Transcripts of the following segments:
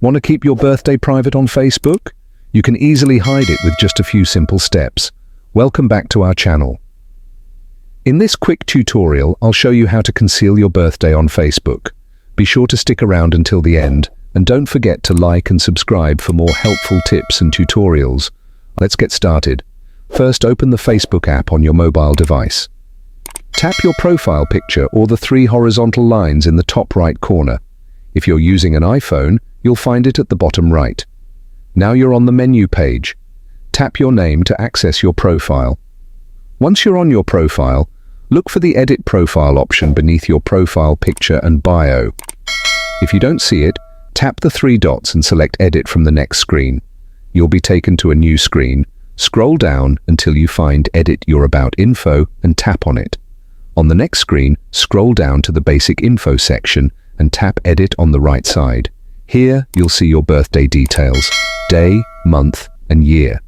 Want to keep your birthday private on Facebook? You can easily hide it with just a few simple steps. Welcome back to our channel. In this quick tutorial, I'll show you how to conceal your birthday on Facebook. Be sure to stick around until the end, and don't forget to like and subscribe for more helpful tips and tutorials. Let's get started. First, open the Facebook app on your mobile device. Tap your profile picture or the three horizontal lines in the top right corner. If you're using an iPhone, you'll find it at the bottom right. Now you're on the menu page. Tap your name to access your profile. Once you're on your profile, look for the Edit Profile option beneath your profile picture and bio. If you don't see it, tap the three dots and select Edit from the next screen. You'll be taken to a new screen. Scroll down until you find Edit Your About Info and tap on it. On the next screen, scroll down to the Basic Info section and tap Edit on the right side. Here, you'll see your birthday details, day, month, and year.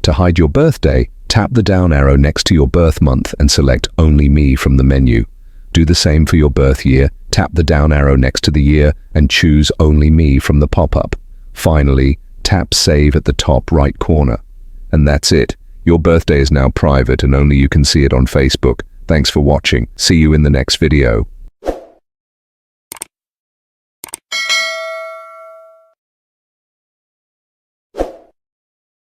To hide your birthday, tap the down arrow next to your birth month and select Only Me from the menu. Do the same for your birth year. Tap the down arrow next to the year and choose Only Me from the pop-up. Finally, tap Save at the top right corner. And that's it. Your birthday is now private and only you can see it on Facebook. Thanks for watching. See you in the next video.